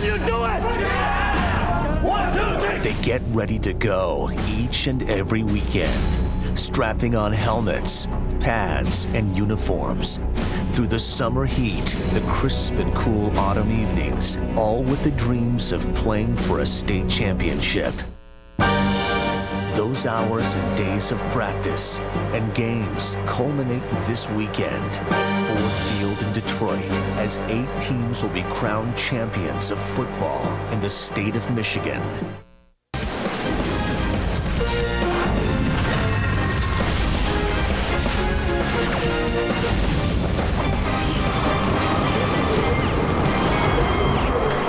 you do it? Yeah! 1, 2, 3. They get ready to go each and every weekend, strapping on helmets, pads, and uniforms. Through the summer heat, the crisp and cool autumn evenings, all with the dreams of playing for a state championship. Those hours and days of practice and games culminate this weekend at Ford Field in Detroit as 8 teams will be crowned champions of football in the state of Michigan.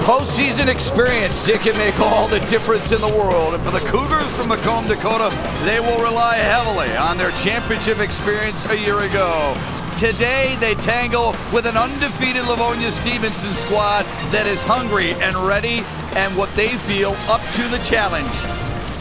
Postseason experience, it can make all the difference in the world. And for the Cougars from Macomb, Dakota, they will rely heavily on their championship experience a year ago. Today, they tangle with an undefeated Livonia Stevenson squad that is hungry and ready and what they feel up to the challenge.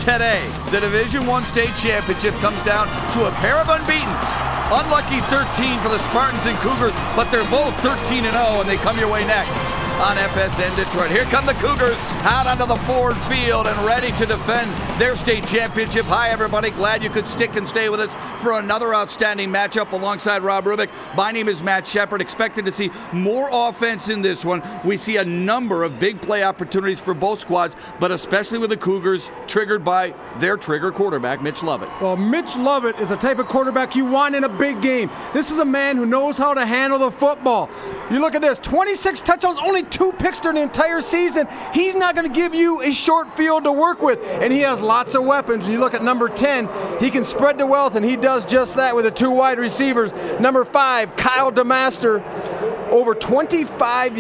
Today, the Division I state championship comes down to a pair of unbeatens. Unlucky 13 for the Spartans and Cougars, but they're both 13-0 and they come your way next on FSN Detroit. Here come the Cougars out onto the Ford Field and ready to defend their state championship. Hi everybody, glad you could stick and stay with us for another outstanding matchup alongside Rob Rubik. My name is Matt Shepard, expected to see more offense in this one. We see a number of big play opportunities for both squads, but especially with the Cougars triggered by their trigger quarterback, Mitch Lovett. Well, Mitch Lovett is a type of quarterback you want in a big game. This is a man who knows how to handle the football. You look at this, 26 touchdowns, only 2 picks during the entire season. He's not going to give you a short field to work with, and he has lots of weapons. And you look at number 10, he can spread the wealth, and he does just that with the 2 wide receivers. Number 5, Kyle DeMaster, over 25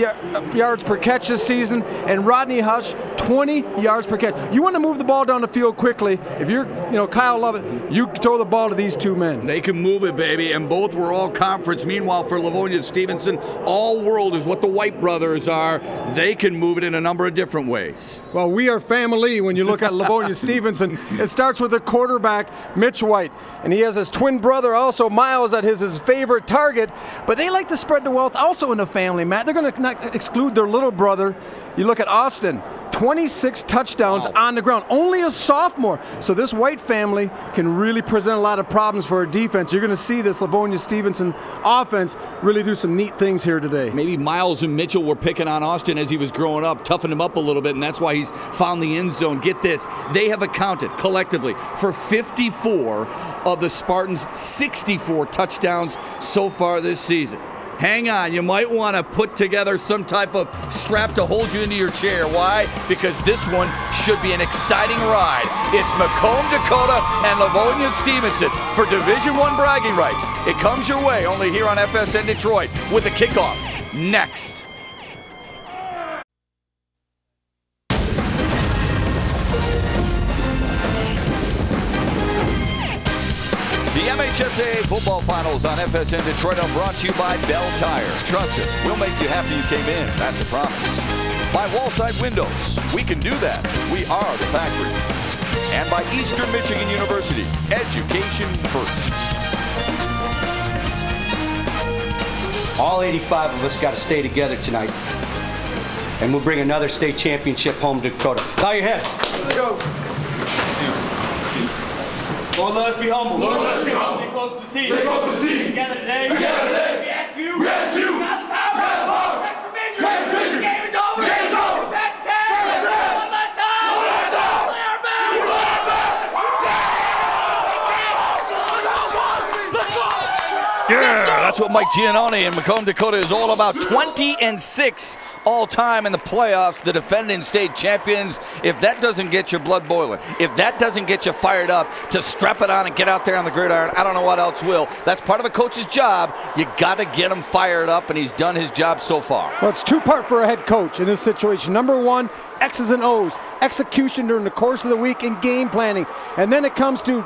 yards per catch this season, and Rodney Hush, 20 yards per catch. You want to move the ball down the field quickly. If you're, Kyle Lovett, you throw the ball to these 2 men. They can move it, baby, and both were all conference. Meanwhile, for Livonia Stevenson, all world is what the White brothers are. They can move it in a number of different ways. Well, we are family when you look at Livonia Stevenson. It starts with the quarterback, Mitch White, and he has his twin brother also, Miles, that is his favorite target, but they like to spread the wealth also in the family, Matt. They're going to not exclude their little brother. You look at Austin, 26 touchdowns on the ground, only a sophomore. So this White family can really present a lot of problems for our defense. You're going to see this Livonia Stevenson offense really do some neat things here today. Maybe Miles and Mitchell were picking on Austin as he was growing up, toughened him up a little bit, and that's why he's found the end zone. Get this, they have accounted collectively for 54 of the Spartans' 64 touchdowns so far this season. Hang on, you might want to put together some type of strap to hold you into your chair. Why? Because this one should be an exciting ride. It's Macomb Dakota and Livonia Stevenson for Division I bragging rights. It comes your way only here on FSN Detroit with the kickoff next. The MHSAA football finals on FSN Detroit are brought to you by Bell Tire. Trust us, we'll make you happy you came in. That's a promise. By Wallside Windows. We can do that. We are the factory. And by Eastern Michigan University. Education first. All 85 of us got to stay together tonight. And we'll bring another state championship home to Dakota. Bow your head. Let's go. Lord, let us be humble. Lord, let us be humble. Stay close to the team. Stay close to the team. Together today. Together today. We ask you. We ask you. God the power. God the power. Christ for victory. Christ for victory. The game is over. The game is over. Pass the tag. Pass the tag. One last time. One last time. Play our best. We play our best. Yeah, that's what Mike Giannone and Macomb Dakota is all about. 20-6 all-time in the playoffs, the defending state champions. If that doesn't get your blood boiling, if that doesn't get you fired up to strap it on and get out there on the gridiron, I don't know what else will. That's part of a coach's job. You got to get him fired up, and he's done his job so far. Well, it's 2-part for a head coach in this situation. Number 1, X's and O's, execution during the course of the week and game planning. And then it comes to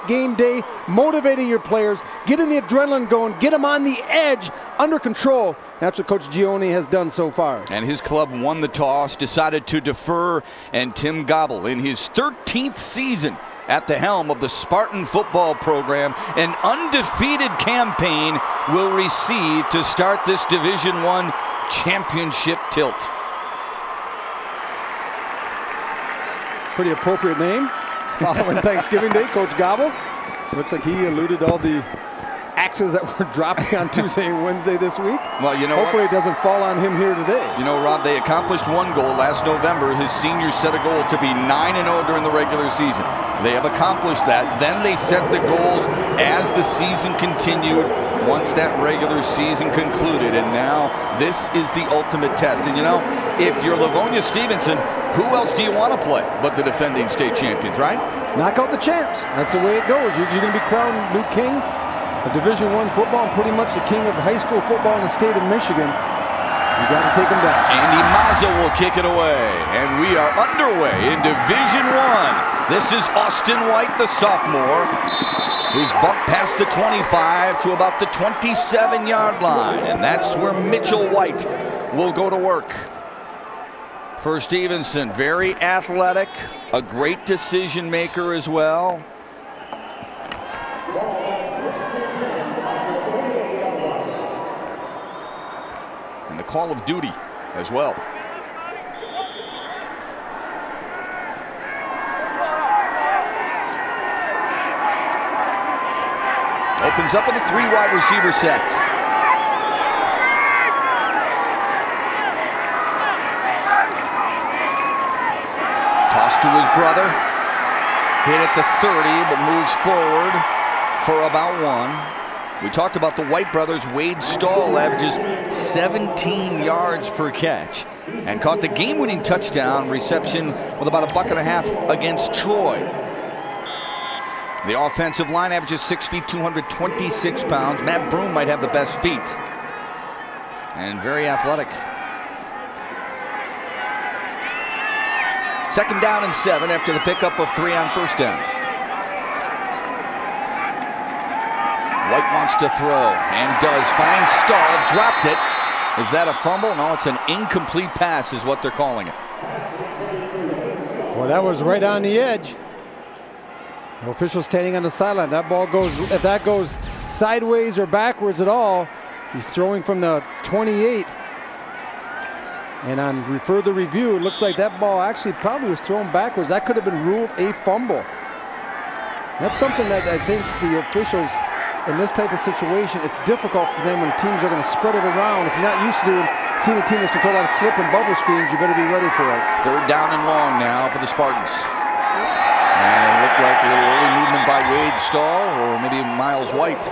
game day, motivating your players, getting the adrenaline going, get them on the edge, under control. That's what Coach Giannone has done so far. And his club won the toss, decided to defer, and Tim Gobble, in his 13th season at the helm of the Spartan football program, an undefeated campaign will receive to start this Division I championship tilt. Pretty appropriate name. Following Thanksgiving Day, Coach Gobble. Looks like he eluded all the axes that were dropping on Tuesday and Wednesday this week. Well, you know hopefully what? It doesn't fall on him here today. You know, Rob, they accomplished one goal last November. His seniors set a goal to be 9-0 during the regular season. They have accomplished that. Then they set the goals as the season continued once that regular season concluded. And now this is the ultimate test. And you know, if you're Livonia Stevenson, who else do you want to play but the defending state champions, right? Knock out the champs. That's the way it goes. You're going to be crowned new king of Division I football and pretty much the king of high school football in the state of Michigan. You got to take them down. Andy Mazza will kick it away. And we are underway in Division I. This is Austin White, the sophomore, who's bumped past the 25 to about the 27-yard line. And that's where Mitchell White will go to work. For Stevenson, very athletic, a great decision maker as well. And the call of duty as well. Opens up with a 3 wide receiver set. Toss to his brother. Hit at the 30, but moves forward for about 1. We talked about the White brothers. Wade Stahl averages 17 yards per catch and caught the game-winning touchdown reception with about $1.50 against Troy. The offensive line averages 6 feet, 226 pounds. Matt Broom might have the best feet. And very athletic. 2nd down and 7 after the pickup of 3 on 1st down. White wants to throw and does. Finds Stahl, dropped it. Is that a fumble? No, it's an incomplete pass is what they're calling it. Well, that was right on the edge. The official standing on the sideline. That ball goes, if that goes sideways or backwards at all, he's throwing from the 28. And on further review, it looks like that ball actually probably was thrown backwards. That could have been ruled a fumble. That's something that I think the officials in this type of situation, it's difficult for them when teams are going to spread it around. If you're not used to seeing a team that's going to throw a lot of slip and bubble screens, you better be ready for it. 3rd down and long now for the Spartans. And it looked like a little early movement by Wade Stahl or maybe Miles White.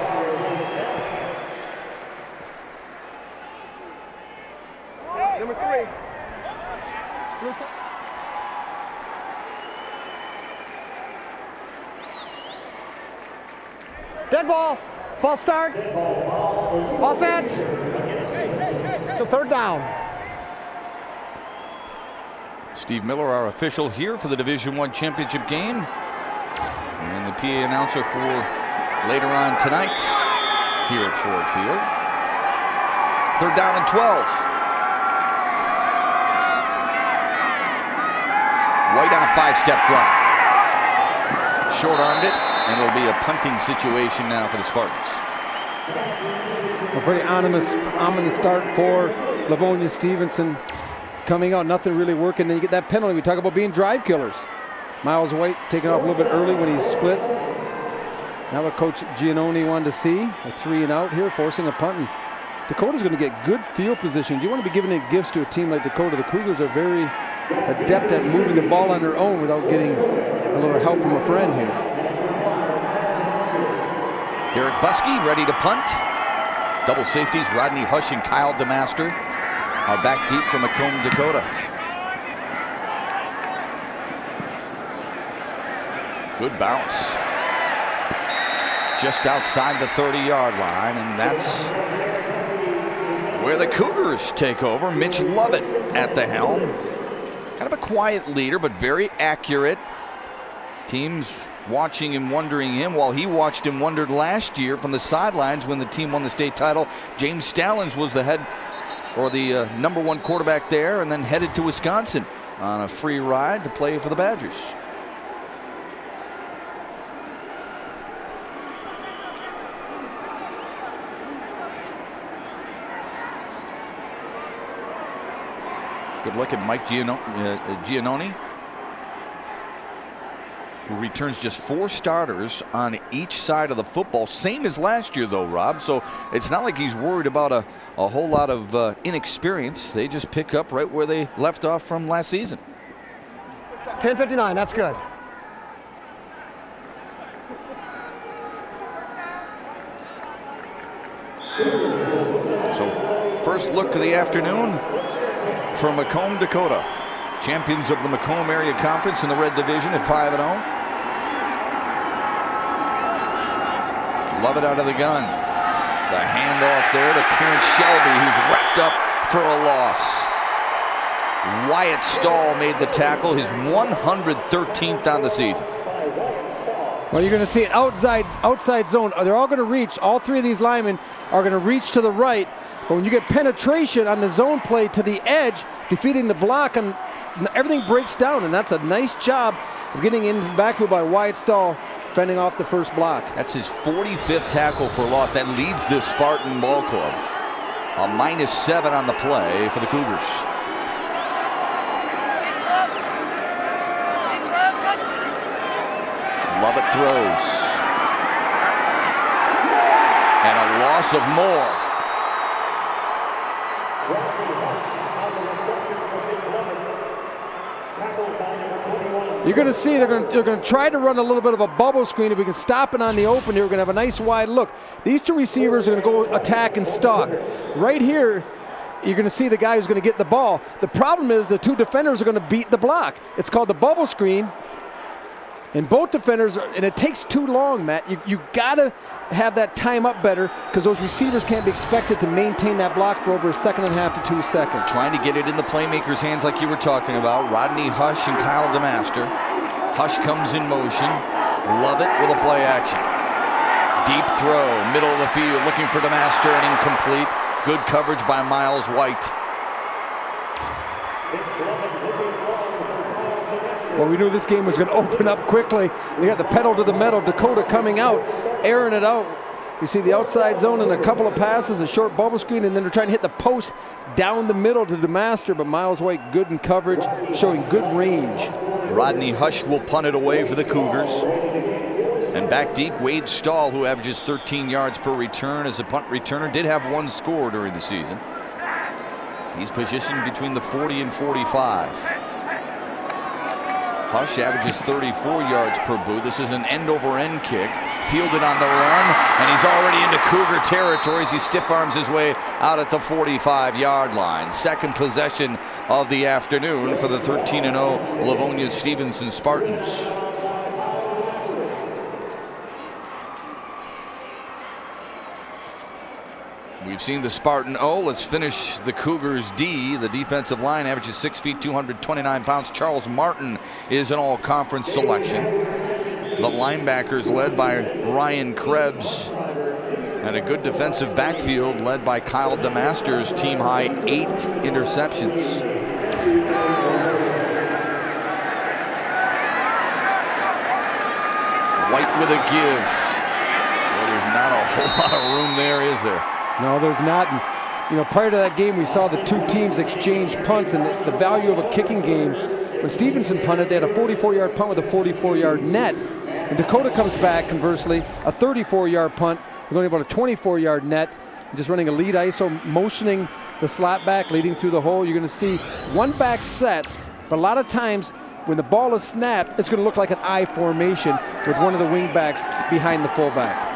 Number 3. Dead ball. False start. Offense. The 3rd down. Steve Miller, our official here for the Division I championship game. And the PA announcer for later on tonight here at Ford Field. 3rd down and 12. White on a 5-step drop. Short-armed it, and it'll be a punting situation now for the Spartans. A pretty ominous start for Livonia Stevenson. Coming out, nothing really working. Then you get that penalty. We talk about being drive killers. Miles White taking off a little bit early when he split. Now what Coach Giannone wanted to see, a 3 and out here, forcing a punt. And Dakota's going to get good field position. You want to be giving gifts to a team like Dakota. The Cougars are very adept at moving the ball on their own without getting a little help from a friend here. Derek Buskey ready to punt. Double safeties, Rodney Hush and Kyle DeMaster are back deep from Macomb, Dakota. Good bounce. Just outside the 30-yard line, and that's where the Cougars take over. Mitch Lovett at the helm. Kind of a quiet leader, but very accurate. Teams watching and wondering him while he watched and wondered last year from the sidelines when the team won the state title. James Stallings was the head or the #1 quarterback there and then headed to Wisconsin on a free ride to play for the Badgers. Good look at Mike Giannone. who returns just 4 starters on each side of the football. Same as last year, though, Rob. So it's not like he's worried about a whole lot of inexperience. They just pick up right where they left off from last season. 10:59, that's good. So first look of the afternoon for Macomb Dakota. Champions of the Macomb Area Conference in the Red Division at 5-0. Love it out of the gun. The handoff there to Terrence Shelby, who's wrapped up for a loss. Wyatt Stahl made the tackle, his 113th on the season. Well, you're going to see it outside zone. They're all going to reach. All 3 of these linemen are going to reach to the right. But when you get penetration on the zone play to the edge, defeating the block, and everything breaks down. And that's a nice job of getting in the backfield by Wyatt Stahl, fending off the first block. That's his 45th tackle for loss. That leads the Spartan Ball Club. A -7 on the play for the Cougars. Lovett throws. And a loss of more. You're going to see they're going to try to run a little bit of a bubble screen. If we can stop it on the open here, we're going to have a nice wide look. These 2 receivers are going to go attack and stalk. Right here, you're going to see the guy who's going to get the ball. The problem is the 2 defenders are going to beat the block. It's called the bubble screen. And both defenders, and it takes too long, Matt. You got to have that time up better because those receivers can't be expected to maintain that block for over 1.5 to 2 seconds. Trying to get it in the playmakers' hands like you were talking about. Rodney Hush and Kyle DeMaster. Hush comes in motion. Lovett with a play action. Deep throw, middle of the field, looking for DeMaster and incomplete. Good coverage by Miles White. Well, we knew this game was going to open up quickly. They got the pedal to the metal. Dakota coming out, airing it out. You see the outside zone and a couple of passes, a short bubble screen, and then they're trying to hit the post down the middle to DeMaster, but Miles White good in coverage, showing good range. Rodney Hush will punt it away for the Cougars. And back deep, Wade Stahl, who averages 13 yards per return as a punt returner, did have 1 score during the season. He's positioned between the 40 and 45. Hush averages 34 yards per boot. This is an end-over-end kick, fielded on the run, and he's already into Cougar territory as he stiff arms his way out at the 45-yard line. Second possession of the afternoon for the 13-0 Livonia Stevenson Spartans. We've seen the Spartan O. Let's finish the Cougars D. The defensive line averages 6 feet, 229 pounds. Charles Martin is an all-conference selection. The linebackers led by Ryan Krebs. And a good defensive backfield led by Kyle DeMaster's team-high 8 interceptions. White with a give. Well, there's not a whole lot of room there, is there? No, there's not. And, you know, prior to that game, we saw the 2 teams exchange punts, and the value of a kicking game. When Stevenson punted, they had a 44-yard punt with a 44-yard net. And Dakota comes back, conversely, a 34-yard punt with only about a 24-yard net. Just running a lead ISO, motioning the slot back, leading through the hole. You're going to see 1 back sets, but a lot of times when the ball is snapped, it's going to look like an I formation with one of the wing backs behind the fullback.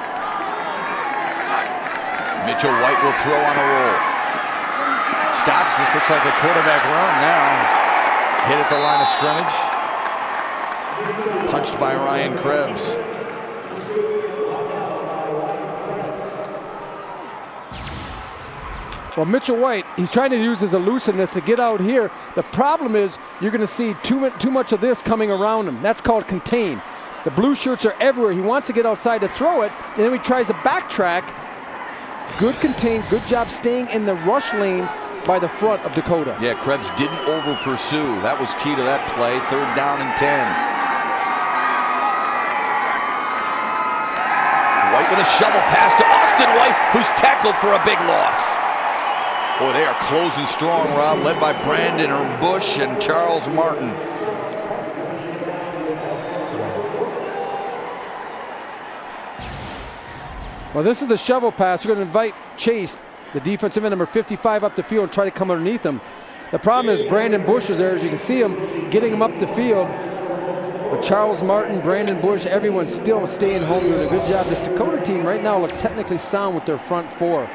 Mitchell White will throw on a roll. Stops. This looks like a quarterback run now. Hit at the line of scrimmage. Punched by Ryan Krebs. Well, Mitchell White, he's trying to use his elusiveness to get out here. The problem is you're going to see too much of this coming around him. That's called contain. The blue shirts are everywhere. He wants to get outside to throw it, and then he tries to backtrack. Good contain, good job staying in the rush lanes by the front of Dakota. Yeah, Krebs didn't over pursue. That was key to that play. 3rd down and 10. White with a shovel pass to Austin White, who's tackled for a big loss. Boy, they are closing strong, Rob, led by Brandon Bush and Charles Martin. Well, this is the shovel pass. You're going to invite Chase, the defensive end, number 55, up the field and try to come underneath him. The problem is Brandon Bush is there, as you can see him, getting him up the field. But Charles Martin, Brandon Bush, everyone's still staying home, doing a good job. This Dakota team right now looks technically sound with their front four.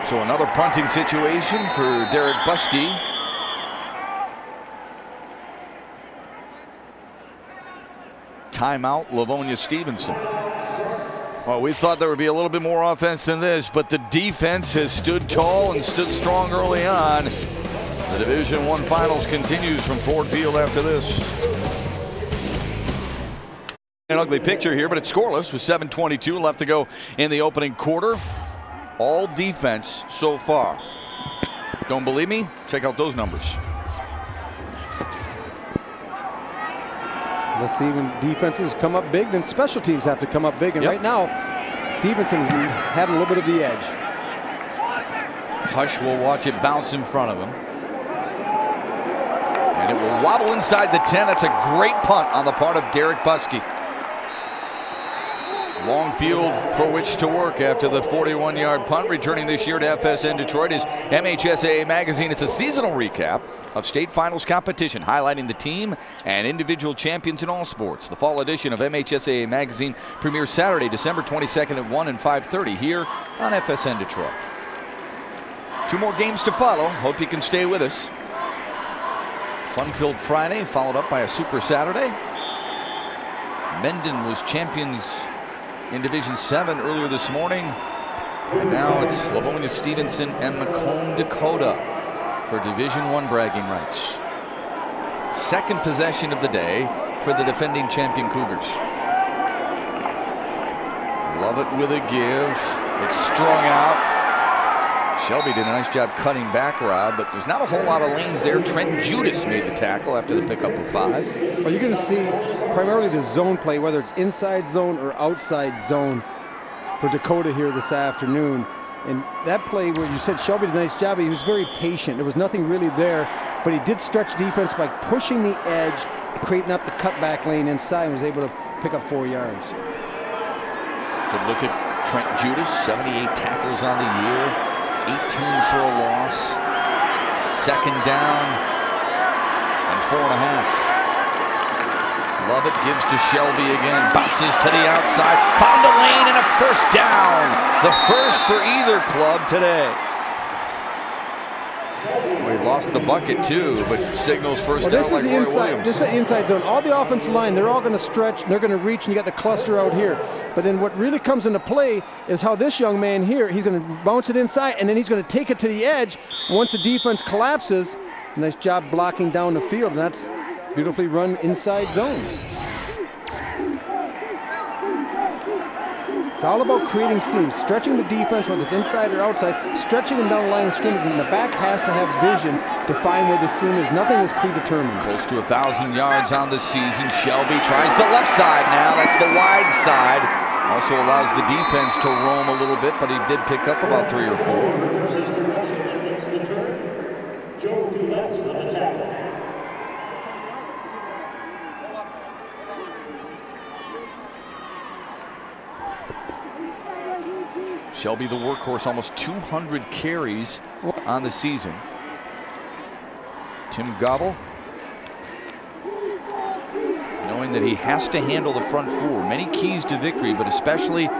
So another punting situation for Derek Buskey. Timeout, Livonia Stevenson. Well, we thought there would be a little bit more offense than this, but the defense has stood tall and stood strong early on. The Division I Finals continues from Ford Field after this. An ugly picture here, but it's scoreless with 7:22 left to go in the opening quarter. All defense so far. Don't believe me? Check out those numbers. Let's see, when defenses come up big, then special teams have to come up big. And right now, Stevenson's been having a little bit of the edge. Hush will watch it bounce in front of him. And it will wobble inside the 10. That's a great punt on the part of Derek Buskey. Long field for which to work after the 41-yard punt. Returning this year to FSN Detroit is MHSAA Magazine. It's a seasonal recap of state finals competition, highlighting the team and individual champions in all sports. The fall edition of MHSAA Magazine premieres Saturday, December 22nd at 1 and 5:30 here on FSN Detroit. 2 more games to follow. Hope you can stay with us. Fun-filled Friday, followed up by a Super Saturday. Mendon was champions in Division 7 earlier this morning. And now it's Livonia Stevenson and Macomb Dakota for Division I bragging rights. Second possession of the day for the defending champion Cougars. Love it with a give. It's strung out. Shelby did a nice job cutting back, Rod, but there's not a whole lot of lanes there. Trent Judas made the tackle after the pickup of 5. Well, you're going to see primarily the zone play, whether it's inside zone or outside zone for Dakota here this afternoon. And that play where you said Shelby did a nice job, he was very patient. There was nothing really there, but he did stretch defense by pushing the edge, creating up the cutback lane inside, and was able to pick up 4 yards. Good look at Trent Judas, 78 tackles on the year. 18 for a loss. Second down and 4.5. Lovett gives to Shelby again. Bounces to the outside. Found a lane and a first down. The first for either club today. We lost the bucket too, but signals first down like Roy Williams. This is the inside zone. All the offensive line, they're all going to stretch, and they're going to reach, and you got the cluster out here. But then what really comes into play is how this young man here, he's going to bounce it inside, and then he's going to take it to the edge. Once the defense collapses, nice job blocking down the field, and that's beautifully run inside zone. It's all about creating seams, stretching the defense, whether it's inside or outside, stretching them down the line of scrimmage, and the back has to have vision to find where the seam is. Nothing is predetermined. Close to 1,000 yards on the season. Shelby tries the left side now. That's the wide side. Also allows the defense to roam a little bit, but he did pick up about 3 or 4. Shelby the workhorse, almost 200 carries on the season. Tim Gobble, knowing that he has to handle the front 4. Many keys to victory, but especially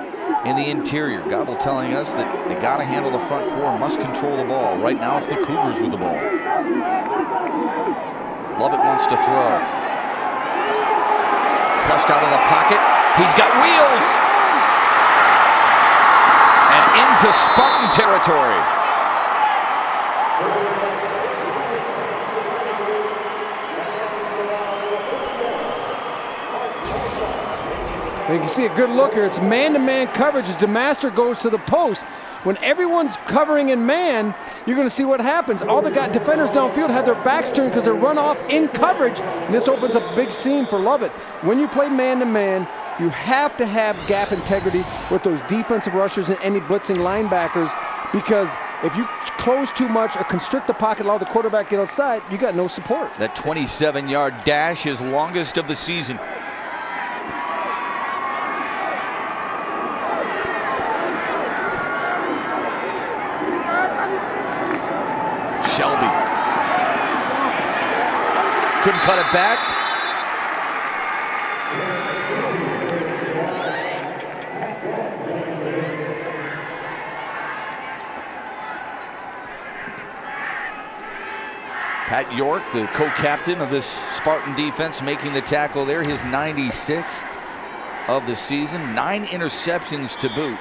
in the interior. Gobble telling us that they got to handle the front 4, must control the ball. Right now it's the Cougars with the ball. Lovett wants to throw. Flushed out of the pocket. He's got wheels. Into Spartan territory. You can see a good look here. It's man-to-man coverage as DeMaster goes to the post. When everyone's covering in man, you're going to see what happens. All the defenders downfield had their backs turned because they're run off in coverage, and this opens up a big seam for Lovett. When you play man-to-man, you have to have gap integrity with those defensive rushers and any blitzing linebackers, because if you close too much or constrict the pocket, allow the quarterback to get outside, you got no support. That 27-yard dash is longest of the season. Shelby. Couldn't cut it back. Pat York, the co-captain of this Spartan defense, making the tackle there, his 96th of the season. 9 interceptions to boot.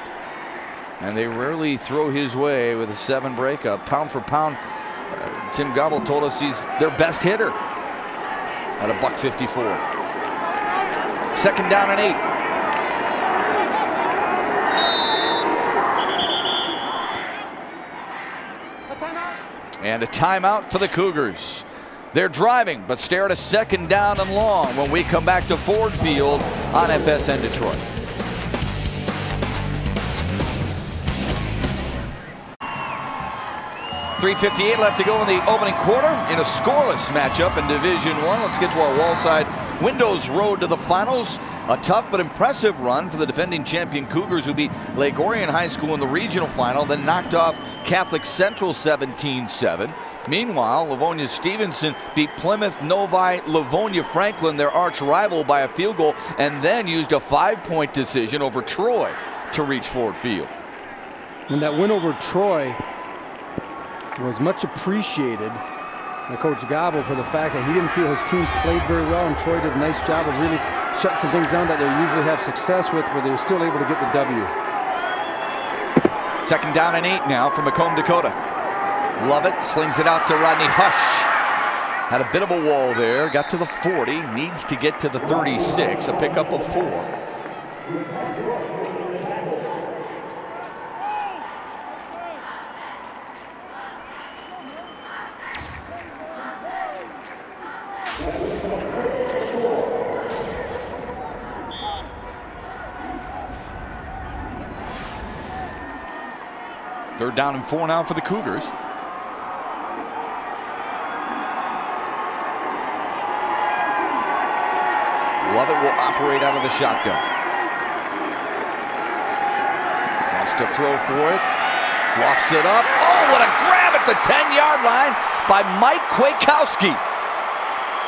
And they rarely throw his way with a 7 breakup. Pound for pound, Tim Gobble told us he's their best hitter at a $154. 2nd down and 8. And a timeout for the Cougars. They're driving, but stare at a 2nd down and long when we come back to Ford Field on FSN Detroit. .358 left to go in the opening quarter in a scoreless matchup in Division I. Let's get to our wall side. Windows road to the finals. A tough but impressive run for the defending champion Cougars, who beat Lake Orion High School in the regional final, then knocked off Catholic Central 17-7. Meanwhile, Livonia Stevenson beat Plymouth Novi Livonia Franklin, their arch rival, by a field goal, and then used a 5-point decision over Troy to reach Ford Field. And that win over Troy was much appreciated by Coach Gobble for the fact that he didn't feel his team played very well, and Troy did a nice job of really shutting some things down that they usually have success with, but they were still able to get the W. 2nd down and 8 now for Macomb Dakota. Lovett slings it out to Rodney Hush. Had a bit of a wall there, got to the 40, needs to get to the 36, a pickup of 4. Third down and 4 now for the Cougars. Lovett will operate out of the shotgun. Wants to throw for it. Lofts it up. Oh, what a grab at the 10-yard line by Mike Kwiatkowski.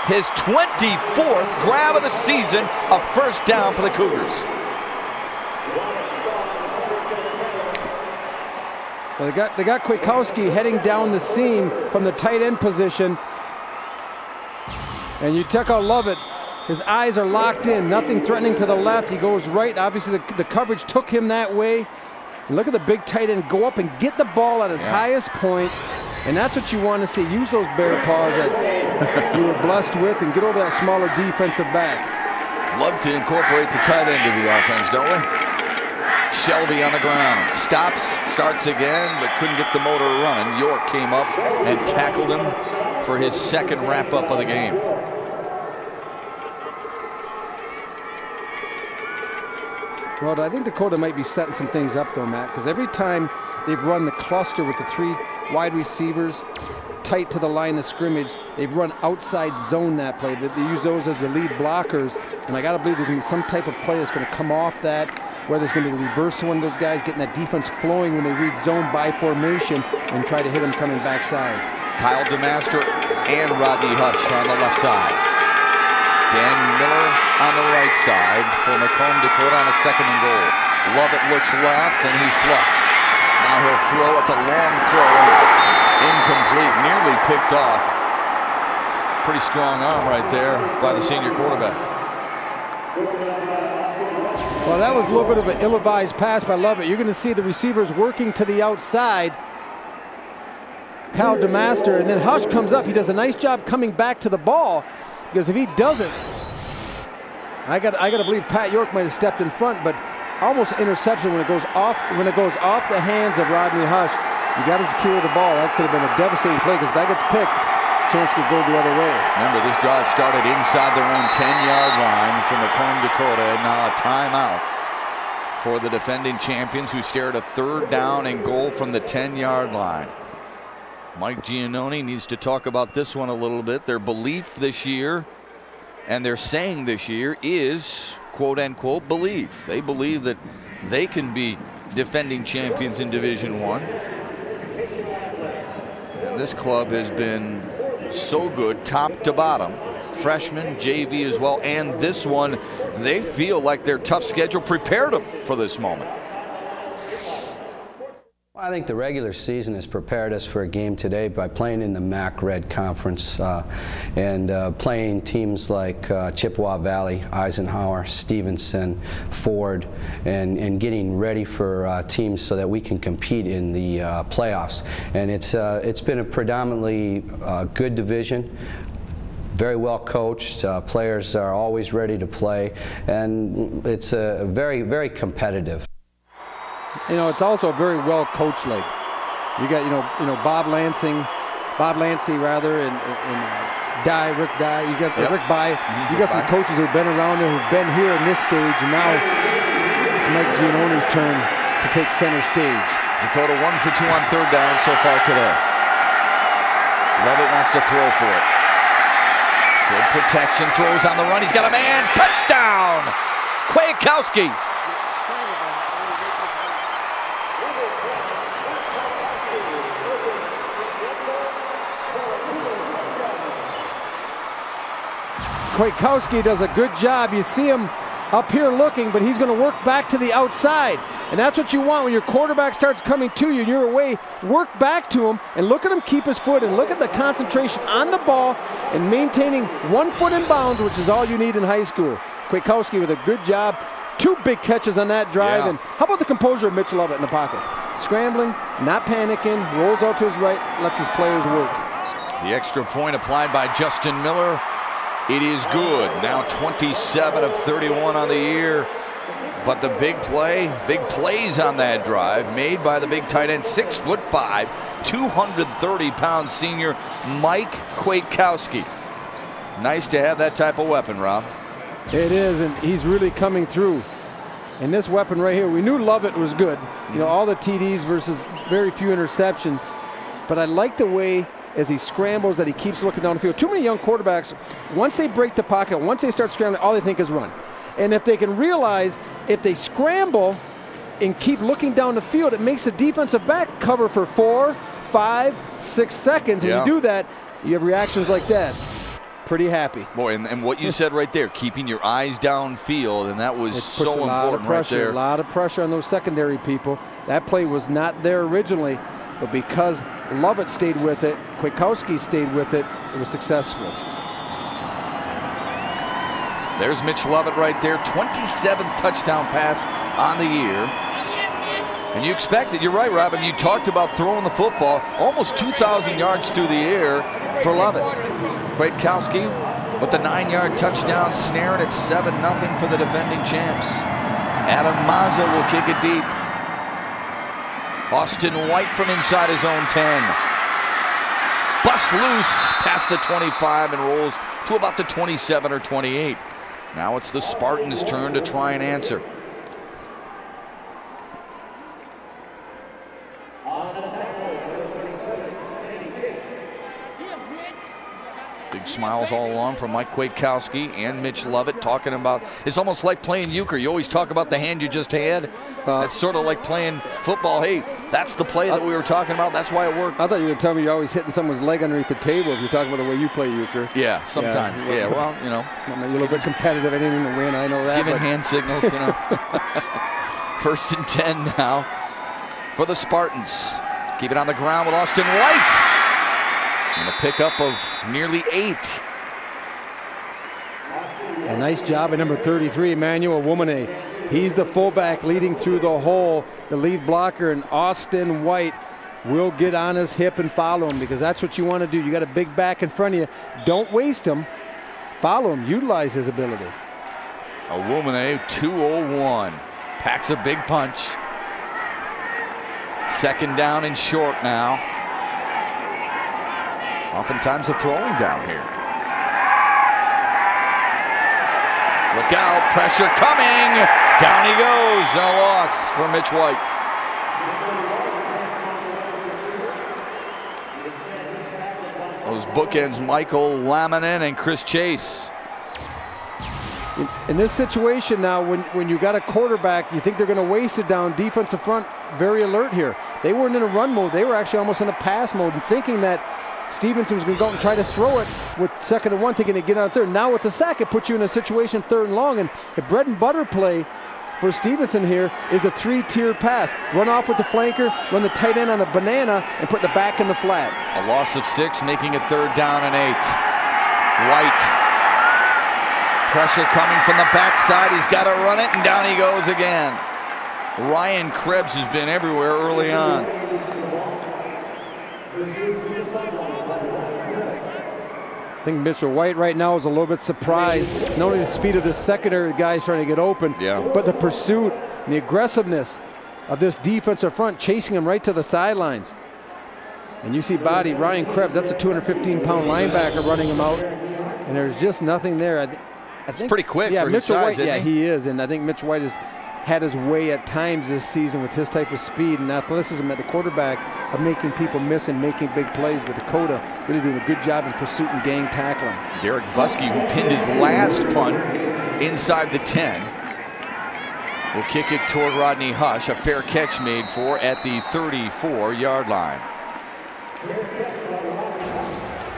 His 24th grab of the season, a 1st down for the Cougars. Well, they got Kwiatkowski heading down the seam from the tight end position. And you check out Lovett. His eyes are locked in, nothing threatening to the left. He goes right. Obviously, the coverage took him that way. And look at the big tight end go up and get the ball at its highest point. And that's what you want to see. Use those bear paws that you were blessed with and get over that smaller defensive back. Love to incorporate the tight end to the offense, don't we? Shelby on the ground. Stops, starts again, but couldn't get the motor running. York came up and tackled him for his 2nd wrap-up of the game. Well, I think Dakota might be setting some things up, though, Matt, because every time they've run the cluster with the 3 wide receivers tight to the line of scrimmage, they've run outside zone that play. They use those as the lead blockers, and I got to believe there's going to be some type of play that's going to come off that, where there's going to be the reverse of one of those guys getting that defense flowing when they read zone by formation and try to hit him coming backside. Kyle DeMaster and Rodney Hush on the left side. Dan Miller on the right side for Macomb Dakota on a 2nd and goal. Lovett looks left and he's flushed. Now he'll throw. It's a long throw and it's incomplete, nearly picked off. Pretty strong arm right there by the senior quarterback. Well, that was a little bit of an ill-advised pass by Lovett. You're going to see the receivers working to the outside. Kyle DeMaster, and then Hush comes up. He does a nice job coming back to the ball, because if he doesn't, I got to believe Pat York might have stepped in front, but almost interception when it goes off the hands of Rodney Hush. You got to secure the ball. That could have been a devastating play, because if that gets picked, his chance could go the other way. Remember, this drive started inside their own 10-yard line from Macomb Dakota, and now a timeout for the defending champions, who stare at a 3rd down and goal from the 10-yard line. Mike Giannone needs to talk about this one a little bit. Their belief this year, and they're saying this year, is quote-unquote belief. They believe that they can be defending champions in Division I. this club has been so good top to bottom. Freshman, JV as well, and this one, they feel like their tough schedule prepared them for this moment. I think the regular season has prepared us for a game today by playing in the MAC Red Conference and playing teams like Chippewa Valley, Eisenhower, Stevenson, Ford, and getting ready for teams so that we can compete in the playoffs. And it's been a predominantly good division. Very well coached, players are always ready to play, and it's a very, very competitive. You know, it's also a very well coached league. You got, you know, Bob Lancey rather, and Rick Dye. You got Rick Bye. You got some coaches who've been around there, who've been here in this stage, and now it's Mike Gianoni's turn to take center stage. Dakota 1 for 2 on third down so far today. Levitt wants to throw for it. Good protection, throws on the run. He's got a man. Touchdown! Kwiatkowski. Kwiatkowski does a good job. You see him up here looking, but he's going to work back to the outside. And that's what you want when your quarterback starts coming to you and you're away. Work back to him and look at him keep his foot and look at the concentration on the ball and maintaining 1 foot in bounds, which is all you need in high school. Kwiatkowski with a good job. 2 big catches on that drive. And how about the composure of Mitch Lovett in the pocket? Scrambling, not panicking, rolls out to his right, lets his players work. The extra point applied by Justin Miller. It is good. Now 27 of 31 on the year. But the big plays on that drive made by the big tight end, 6'5", 230-pound senior Mike Kwiatkowski. Nice to have that type of weapon, Rob. It is, and he's really coming through. And this weapon right here, we knew Lovett was good. You know, all the TDs versus very few interceptions. But I like the way, as he scrambles, that he keeps looking down the field. Too many young quarterbacks, once they break the pocket, once they start scrambling, all they think is run. And if they can realize, if they scramble and keep looking down the field, it makes the defensive back cover for 4, 5, 6 seconds. When you do that, you have reactions like that. Pretty happy. Boy, and what you said right there, keeping your eyes downfield, and that was so important right there. A lot of pressure on those secondary people. That play was not there originally, but because Lovett stayed with it, Kwiatkowski stayed with it, it was successful. There's Mitch Lovett right there, 27th touchdown pass on the year. And you expect it, you're right, Robin, you talked about throwing the football, almost 2,000 yards through the air for Lovett. Kwiatkowski with the 9-yard touchdown, snaring at 7-0 for the defending champs. Adam Mazza will kick it deep. Austin White from inside his own 10. Busts loose past the 25 and rolls to about the 27 or 28. Now it's the Spartans' turn to try and answer. Big smiles all along from Mike Kwiatkowski and Mitch Lovett, talking about, it's almost like playing euchre. You always talk about the hand you just had. It's sort of like playing football. Hey, that's the play that we were talking about. That's why it worked. I thought you were telling me you're always hitting someone's leg underneath the table if you're talking about the way you play euchre. Yeah, sometimes. Yeah, well, you know. You're a little bit competitive. I didn't even win. I know that. Giving hand signals, you know. 1st and 10 now for the Spartans. Keep it on the ground with Austin White. And a pickup of nearly 8. A nice job at number 33, Emmanuel Womane. He's the fullback leading through the hole, the lead blocker, and Austin White will get on his hip and follow him, because that's what you want to do. You got a big back in front of you. Don't waste him. Follow him. Utilize his ability. Womane, 201. Packs a big punch. 2nd down and short now. Oftentimes a throwing down here. Look out, pressure coming. Down he goes, and a loss for Mitch White. Those bookends, Michael Laminin and Chris Chase. In this situation now, when you got a quarterback, you think they're going to waste it down defensive front. very alert here. They weren't in a run mode. They were actually almost in a pass mode and thinking that Stevenson was going to go out and try to throw it with 2nd and 1, thinking to get out third. Now with the sack, it puts you in a situation 3rd and long. And the bread and butter play for Stevenson here is the 3-tier pass. Run off with the flanker, run the tight end on a banana, and put the back in the flat. A loss of 6, making it 3rd down and 8. White. Pressure coming from the backside. He's got to run it, and down he goes again. Ryan Krebs has been everywhere early on. I think Mitchell White right now is a little bit surprised. Not only the speed of the secondary guys trying to get open, but the pursuit and the aggressiveness of this defensive front chasing him right to the sidelines. And you see body, Ryan Krebs, that's a 215-pound linebacker running him out. And there's just nothing there. I think it's pretty quick for his Mitchell size, White, isn't he? he is. And I think Mitch White has had his way at times this season with his type of speed and athleticism at the quarterback of making people miss and making big plays. But Dakota really doing a good job in pursuit and gang tackling. Derek Buskey, who pinned his last punt inside the 10, will kick it toward Rodney Hush. A fair catch made for at the 34-yard line.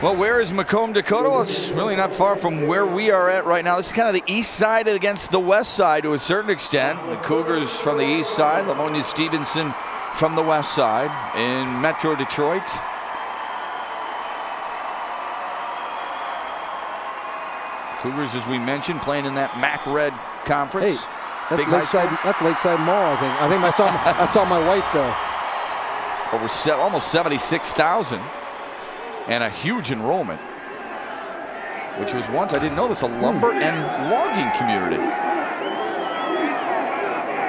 Well, where is Macomb Dakota? Well, it's really not far from where we are at right now. This is kind of the east side against the west side to a certain extent. The Cougars from the east side, Livonia Stevenson from the west side in Metro Detroit. Cougars, as we mentioned, playing in that MAC Red Conference. Hey, that's Lakeside. That's Lakeside Mall, I think. I saw my wife there. Over almost 76,000. And a huge enrollment, which was once, I didn't know this, a lumber and logging community.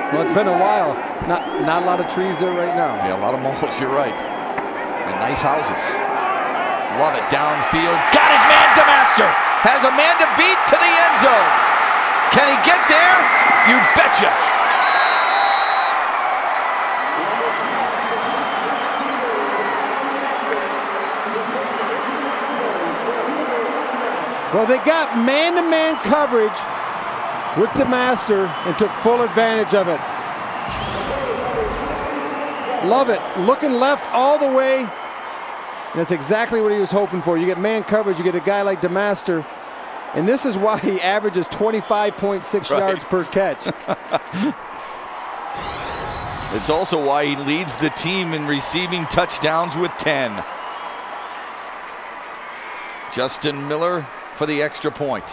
Well, it's been a while. Not a lot of trees there right now. Yeah, a lot of malls, you're right. And nice houses. Love it, downfield. Got his man, DeMaster. Has a man to beat to the end zone. Can he get there? You betcha. Well, they got man-to-man coverage with DeMaster and took full advantage of it. Love it. Looking left all the way. And that's exactly what he was hoping for. You get man coverage, you get a guy like DeMaster. And this is why he averages 25.6 yards per catch. It's also why he leads the team in receiving touchdowns with 10. Justin Miller for the extra point.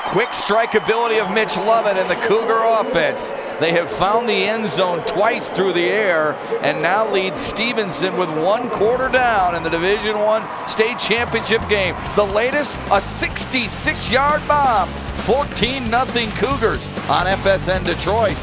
Quick strike ability of Mitch Lovett and the Cougar offense. They have found the end zone twice through the air and now lead Stevenson with 1 quarter down in the Division I state championship game. The latest, a 66-yard bomb. 14-0 Cougars on FSN Detroit.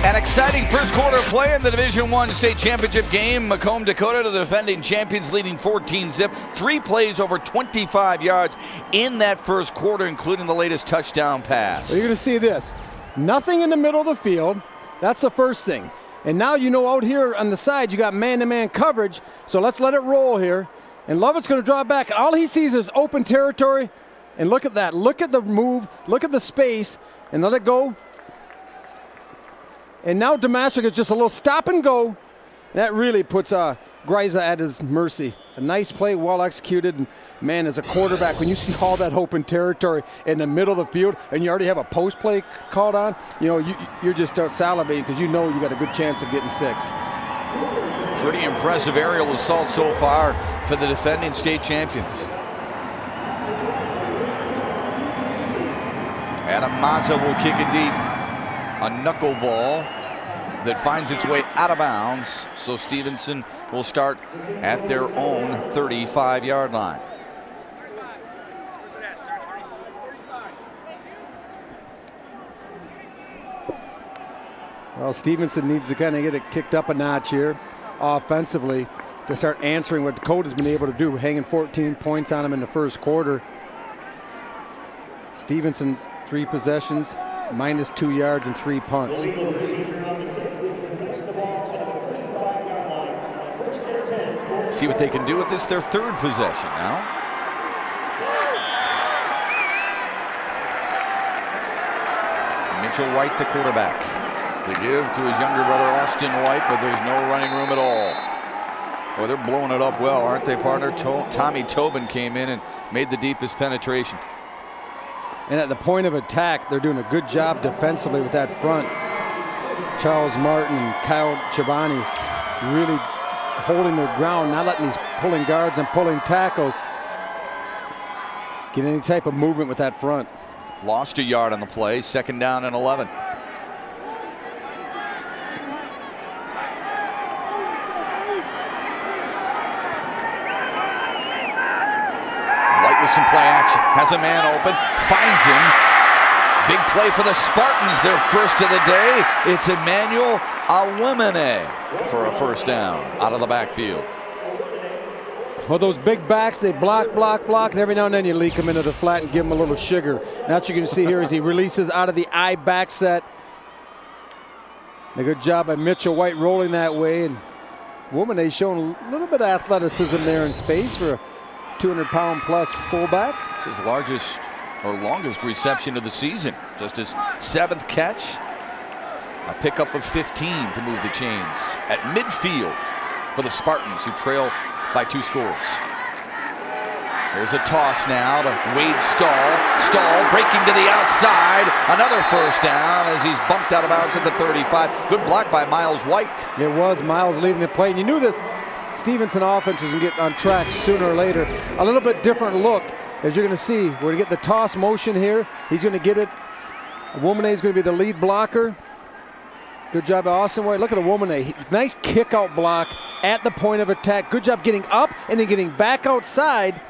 An exciting first quarter of play in the Division I state championship game. Macomb Dakota to the defending champions, leading 14-zip. 3 plays over 25 yards in that first quarter, including the latest touchdown pass. Well, you're going to see this. Nothing in the middle of the field. That's the first thing. And now you know out here on the side you got man-to-man coverage. So let's let it roll here. And Lovett's going to draw back. All he sees is open territory. And look at that. Look at the move. Look at the space. And let it go. And now DeMaster gets just a little stop and go. That really puts Greiza at his mercy. A nice play, well executed. And man, as a quarterback, when you see all that open territory in the middle of the field and you already have a post play called on, you know, you're just salivating because you know you got a good chance of getting 6. Pretty impressive aerial assault so far for the defending state champions. Adam Mazza will kick it deep. A knuckleball that finds its way out of bounds. So Stevenson will start at their own 35-yard line. Well, Stevenson needs to kind of get it kicked up a notch here offensively to start answering what Dakota's been able to do, hanging 14 points on him in the first quarter. Stevenson, 3 possessions, minus 2 yards and 3 punts. See what they can do with this, their 3rd possession now. Mitchell White, the quarterback. They give to his younger brother, Austin White, but there's no running room at all. Boy, they're blowing it up well, aren't they, partner? Tommy Tobin came in and made the deepest penetration. And at the point of attack, they're doing a good job defensively with that front. Charles Martin and Kyle Chibani really holding their ground, not letting these pulling guards and pulling tackles get any type of movement with that front. Lost a yard on the play, 2nd down and 11. White with some play action, has a man open, finds him. Big play for the Spartans, their first of the day. It's Emmanuel Awemene for a 1st down out of the backfield. Well, those big backs, they block, and every now and then you leak them into the flat and give them a little sugar. Now what you can see here is he releases out of the I back set. A good job by Mitchell White rolling that way, and Awemene showing a little bit of athleticism there in space for a 200-pound plus fullback. It's his largest or longest reception of the season. Just his 7th catch. A pickup of 15 to move the chains at midfield for the Spartans, who trail by 2 scores. There's a toss now to Wade Stahl. Stahl breaking to the outside. Another 1st down as he's bumped out of bounds at the 35. Good block by Miles White. It was Miles leading the play. And you knew this Stevenson offense was going to get on track sooner or later. A little bit different look, as you're going to see. We're going to get the toss motion here. He's going to get it. Awemene is going to be the lead blocker. Good job by Austin White. Look at Awemene. Nice kick out block at the point of attack. Good job getting up and then getting back outside.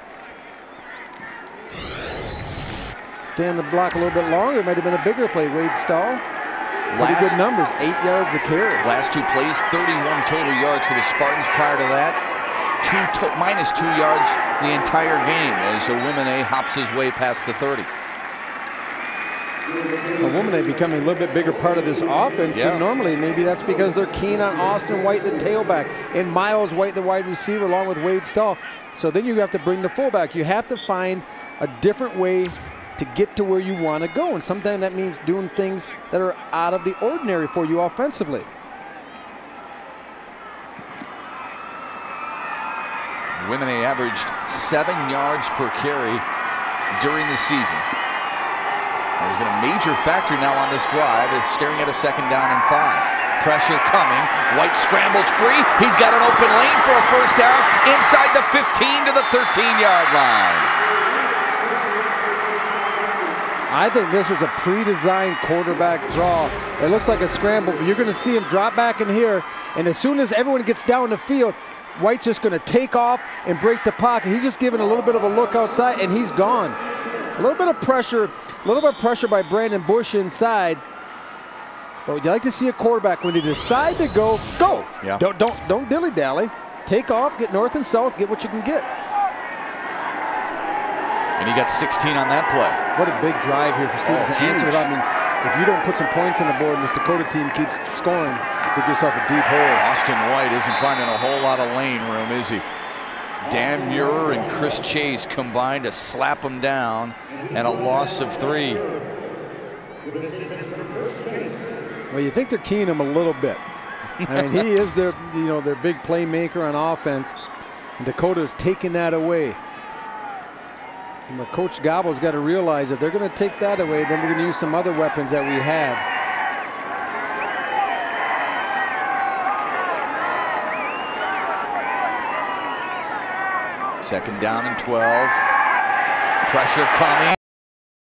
Stay on the block a little bit longer. It might have been a bigger play. Wade Stahl. Pretty good numbers. 8 yards a carry. Last 2 plays, 31 total yards for the Spartans. Prior to that, minus 2 yards the entire game as Awemene hops his way past the 30. Awemene becoming a little bit bigger part of this offense than normally. Maybe that's because they're keen on Austin White, the tailback, and Miles White, the wide receiver, along with Wade Stahl. So then you have to bring the fullback. You have to find a different way to get to where you want to go. And sometimes that means doing things that are out of the ordinary for you offensively. Awemene averaged 7 yards per carry during the season. That has been a major factor now on this drive. It's staring at a 2nd down and 5. Pressure coming. White scrambles free. He's got an open lane for a 1st down inside the 15 to the 13-yard line. I think this was a pre-designed quarterback draw. It looks like a scramble, but you're going to see him drop back in here, and as soon as everyone gets down the field, White's just going to take off and break the pocket. He's just giving a little bit of a look outside, and he's gone. A little bit of pressure by Brandon Bush inside. But would you like to see a quarterback when they decide to go? Yeah. Don't dilly-dally. Take off, get north and south, get what you can get. And he got 16 on that play. What a big drive here for Stevenson. I mean, if you don't put some points on the board and this Dakota team keeps scoring, dig yourself a deep hole. Austin White isn't finding a whole lot of lane room, is he? Dan Muir and Chris Chase combined to slap him down, and a loss of 3. Well, you think they're keying him a little bit. I mean, he is their big playmaker on offense. And Dakota's taking that away. And Coach Gobble's got to realize that they're going to take that away, then we're going to use some other weapons that we have. Second down and 12. Pressure coming.